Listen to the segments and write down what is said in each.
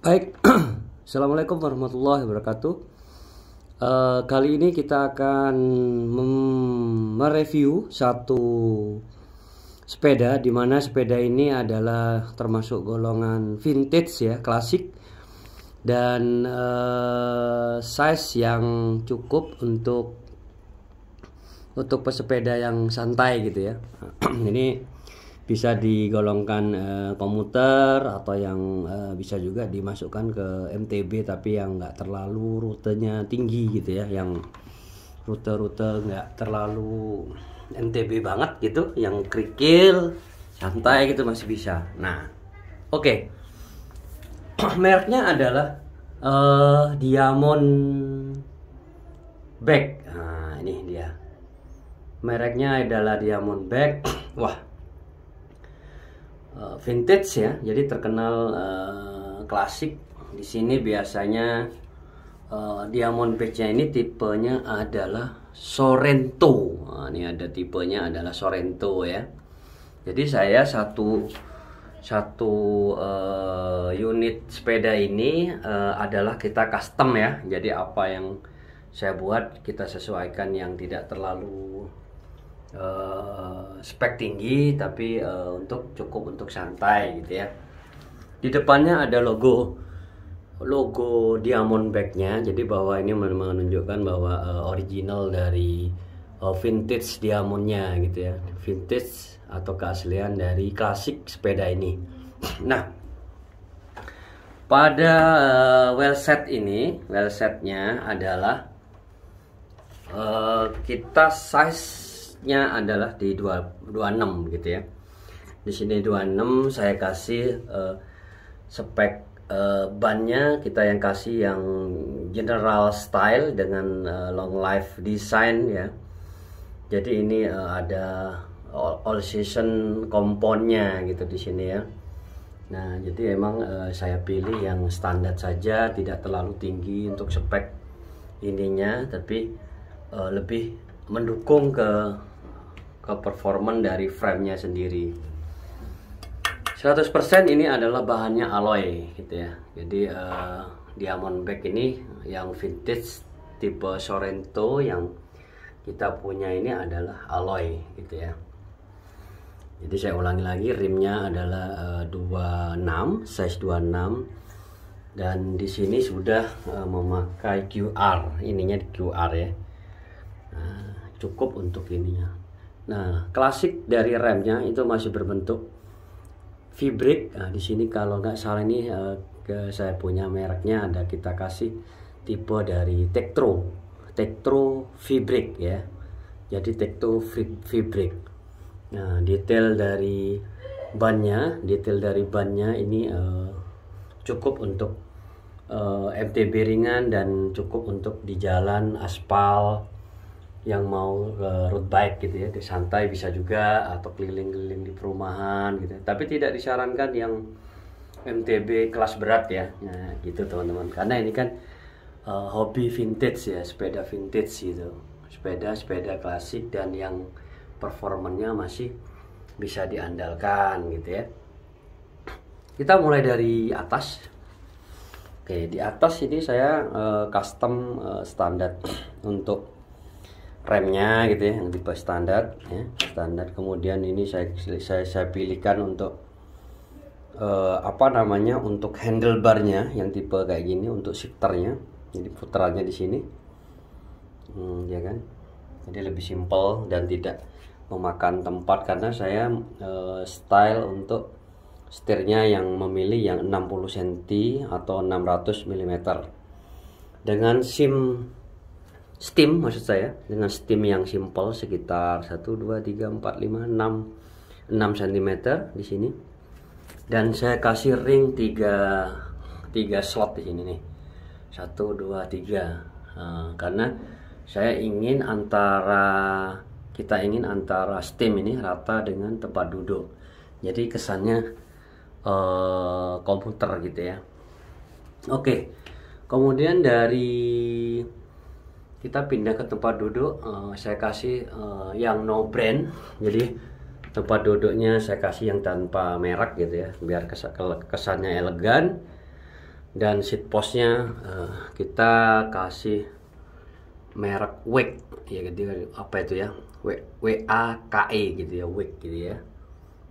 Baik, Assalamualaikum warahmatullahi wabarakatuh. Kali ini kita akan mereview satu sepeda, di mana sepeda ini adalah termasuk golongan vintage ya, klasik, dan size yang cukup untuk pesepeda yang santai gitu ya. Ini bisa digolongkan komuter atau yang bisa juga dimasukkan ke MTB, tapi yang nggak terlalu rutenya tinggi gitu ya, yang rute-rute nggak terlalu MTB banget gitu, yang kerikil santai gitu masih bisa. Nah, oke. Mereknya adalah Diamond Back. Nah, ini dia. Mereknya adalah Diamond Back. Wah, vintage ya, jadi terkenal klasik. Di sini biasanya Diamond Back-nya ini tipenya adalah Sorento. Nah, ini ada tipenya adalah Sorento ya. Jadi saya satu unit sepeda ini adalah kita custom ya. Jadi apa yang saya buat kita sesuaikan, yang tidak terlalu spek tinggi, tapi cukup untuk santai gitu ya. Di depannya ada logo Diamond Back-nya, jadi bahwa ini menunjukkan bahwa original dari vintage Diamondnya gitu ya, vintage atau keaslian dari klasik sepeda ini. Nah, pada wheelsetnya adalah kita size-nya adalah di 26 gitu ya. Di sini 26, saya kasih spek bannya, kita yang kasih yang general style dengan long life design ya. Jadi ini ada all season komponnya gitu di sini ya. Nah, jadi emang saya pilih yang standar saja, tidak terlalu tinggi untuk spek ininya, tapi lebih mendukung ke performance dari frame-nya sendiri. 100% ini adalah bahannya alloy gitu ya. Jadi Diamond Back ini yang vintage tipe Sorento yang kita punya ini adalah alloy gitu ya. Jadi saya ulangi lagi, rimnya adalah 26, size 26, dan di sini sudah memakai QR, ininya di QR ya. Nah, cukup untuk ininya. Nah, klasik dari remnya itu masih berbentuk V-brake. Nah, di sini kalau nggak salah ini saya punya mereknya, ada kita kasih tipe dari Tektro V-brake ya. Jadi Tektro V-brake. Nah, detail dari bannya ini cukup untuk MTB ringan dan cukup untuk di jalan aspal yang mau road bike gitu ya, santai bisa juga, atau keliling-keliling di perumahan gitu. Tapi tidak disarankan yang MTB kelas berat ya. Nah, gitu teman-teman. Karena ini kan hobi vintage ya, sepeda vintage gitu. Sepeda klasik dan yang performanya masih bisa diandalkan gitu ya. Kita mulai dari atas. Oke, di atas ini saya custom standar untuk remnya gitu ya, yang tipe standar ya, standar. Kemudian ini saya pilihkan untuk untuk handlebarnya yang tipe kayak gini, untuk shifternya. Jadi puterannya di sini, ya kan. Jadi lebih simple dan tidak memakan tempat, karena saya style untuk setirnya yang memilih yang 60 cm atau 600 mm dengan steam maksud saya, dengan steam yang simple sekitar 1 2 3 4 5 6 cm di sini. Dan saya kasih ring 3 slot di sini nih. 1 2 3. Karena saya ingin kita ingin antara steam ini rata dengan tempat duduk. Jadi kesannya komputer gitu ya. Oke. Kemudian dari kita pindah ke tempat duduk, saya kasih yang no brand. Jadi tempat duduknya saya kasih yang tanpa merek gitu ya, biar kesannya elegan. Dan seat postnya kita kasih merek WEC ya, gitu. Apa itu ya, WAKE gitu ya, WEC gitu ya.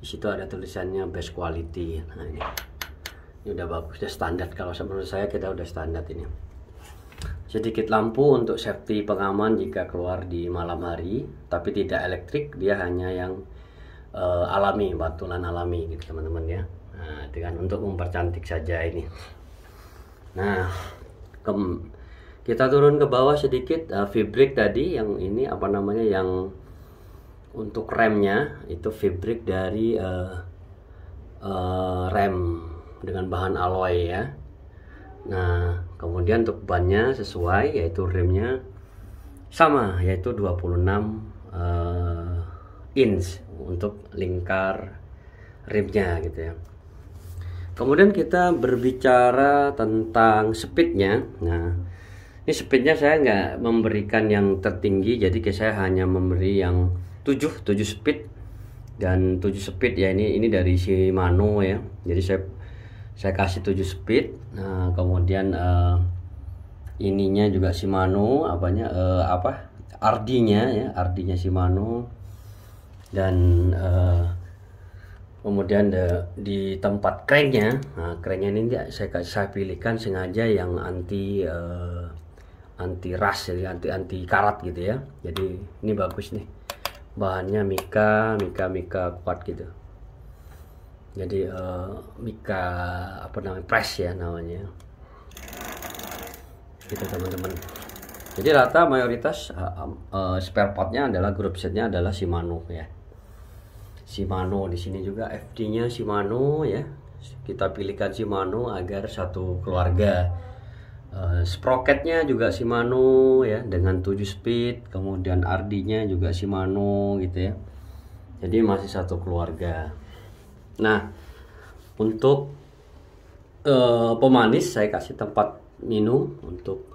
Di situ ada tulisannya best quality. Nah ini udah bagus, udah standar. Kalau menurut saya kita udah standar ini. Sedikit lampu untuk safety pengaman jika keluar di malam hari, tapi tidak elektrik, dia hanya yang alami, batulan alami gitu teman-teman ya. Nah, dengan untuk mempercantik saja ini. Nah, kita turun ke bawah sedikit, V-brake tadi yang ini apa namanya, yang untuk remnya itu V-brake dari rem dengan bahan alloy ya. Nah, kemudian untuk bannya sesuai, yaitu remnya sama, yaitu 26 inch untuk lingkar rimnya gitu ya. Kemudian kita berbicara tentang speednya. Nah, ini speednya saya nggak memberikan yang tertinggi, jadi saya hanya memberi yang 7 speed dan 7 speed ya, ini dari Shimano ya. Jadi saya kasih 7 speed. Nah, kemudian ininya juga Shimano, RD-nya ya, RD-nya Shimano. Dan kemudian di tempat cranknya, nah cranknya ini saya pilihkan sengaja yang anti rust, jadi anti karat gitu ya. Jadi ini bagus nih, bahannya mika kuat gitu. Jadi mika apa namanya, press ya namanya gitu teman-teman. Jadi rata mayoritas spare partnya adalah grup setnya adalah Shimano ya. Shimano di sini juga FD-nya Shimano ya. Kita pilihkan Shimano agar satu keluarga. Sprocketnya juga Shimano ya dengan 7 speed, kemudian RD-nya juga Shimano gitu ya. Jadi masih satu keluarga. Nah, untuk pemanis saya kasih tempat minum untuk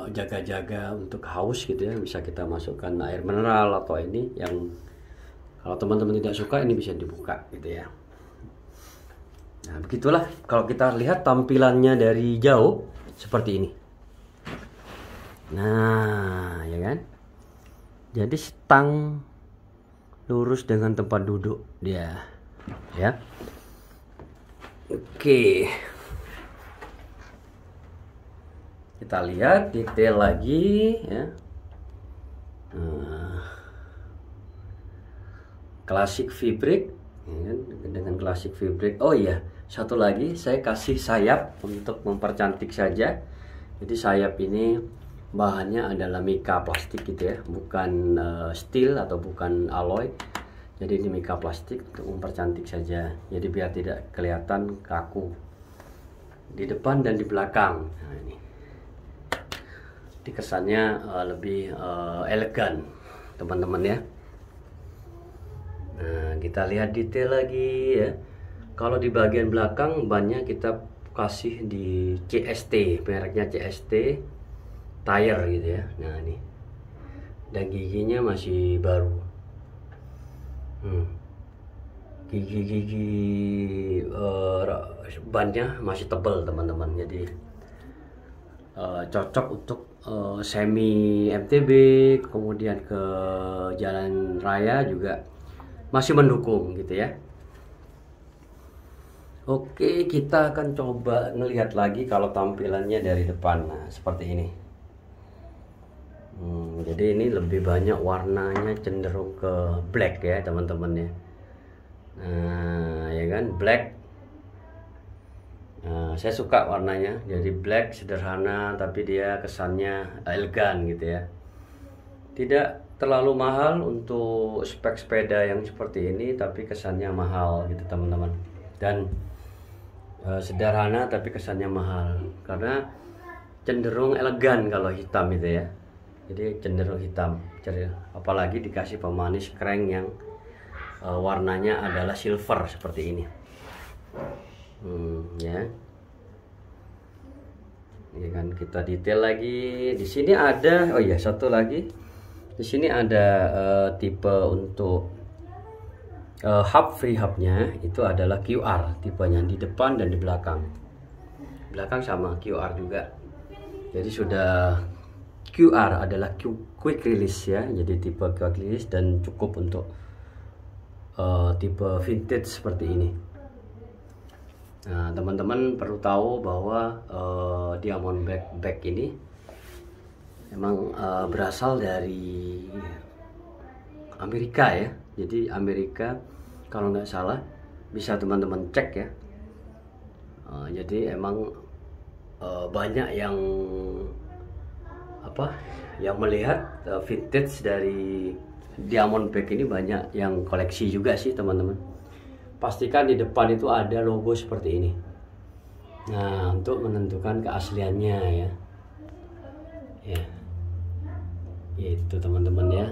jaga-jaga untuk haus gitu ya. Bisa kita masukkan air mineral atau ini yang kalau teman-teman tidak suka, ini bisa dibuka gitu ya. Nah, begitulah kalau kita lihat tampilannya dari jauh seperti ini. Nah, ya kan? Jadi stang lurus dengan tempat duduk dia. Ya. Oke. Kita lihat detail lagi ya. Classic V-brake ya, dengan classic V-brake. Oh iya, satu lagi saya kasih sayap untuk mempercantik saja. Jadi sayap ini bahannya adalah mika plastik gitu ya, bukan steel atau bukan alloy. Jadi ini mika plastik untuk mempercantik saja. Jadi biar tidak kelihatan kaku di depan dan di belakang. Nah, ini kesannya lebih elegan teman-teman ya. Nah, kita lihat detail lagi ya. Kalau di bagian belakang bannya kita kasih di CST, mereknya CST tire gitu ya. Nah ini, dan giginya masih baru. Gigi bannya masih tebal teman-teman. Jadi cocok untuk semi MTB, kemudian ke jalan raya juga masih mendukung gitu ya. Oke, kita akan coba ngelihat lagi kalau tampilannya dari depan. Nah, seperti ini. Jadi ini lebih banyak warnanya cenderung ke black ya teman-teman ya. Nah, ya kan, black. Nah, saya suka warnanya. Jadi black sederhana tapi dia kesannya elegan gitu ya. Tidak terlalu mahal untuk spek sepeda yang seperti ini, tapi kesannya mahal gitu teman-teman. Dan sederhana tapi kesannya mahal karena cenderung elegan kalau hitam itu ya. Jadi cenderung hitam, apalagi dikasih pemanis crank yang warnanya adalah silver seperti ini. Ya. Ini kan kita detail lagi. Di sini ada, oh iya satu lagi. Di sini ada tipe untuk hub, free hubnya itu adalah QR tipenya di depan dan di belakang. belakang sama QR juga. Jadi sudah QR adalah quick release ya, jadi tipe quick release dan cukup untuk tipe vintage seperti ini. Nah, teman-teman perlu tahu bahwa diamond bag ini memang berasal dari Amerika ya. Jadi Amerika kalau nggak salah, bisa teman-teman cek ya. Jadi emang banyak yang melihat vintage dari diamond bag ini, banyak yang koleksi juga sih teman-teman. Pastikan di depan itu ada logo seperti ini. Nah, untuk menentukan keasliannya ya. Ya. Itu teman-teman ya.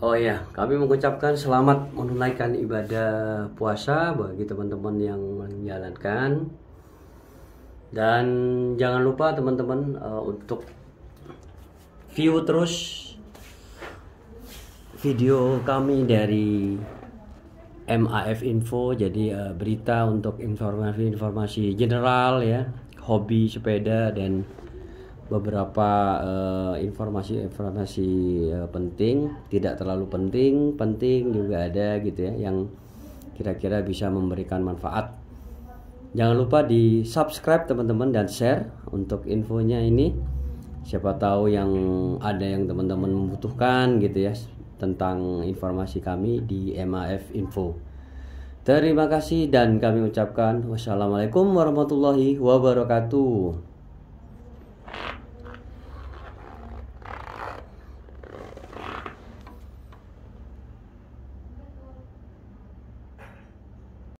Oh ya, kami mengucapkan selamat menunaikan ibadah puasa bagi teman-teman yang menjalankan. Dan jangan lupa teman-teman untuk view terus video kami dari MAF Info. Jadi berita untuk informasi general ya, hobi sepeda, dan beberapa informasi penting, tidak terlalu penting juga ada gitu ya, yang kira-kira bisa memberikan manfaat. Jangan lupa di subscribe teman-teman dan share untuk infonya ini. Siapa tahu yang ada yang teman-teman membutuhkan gitu ya, tentang informasi kami di MAF Info. Terima kasih dan kami ucapkan wassalamualaikum warahmatullahi wabarakatuh.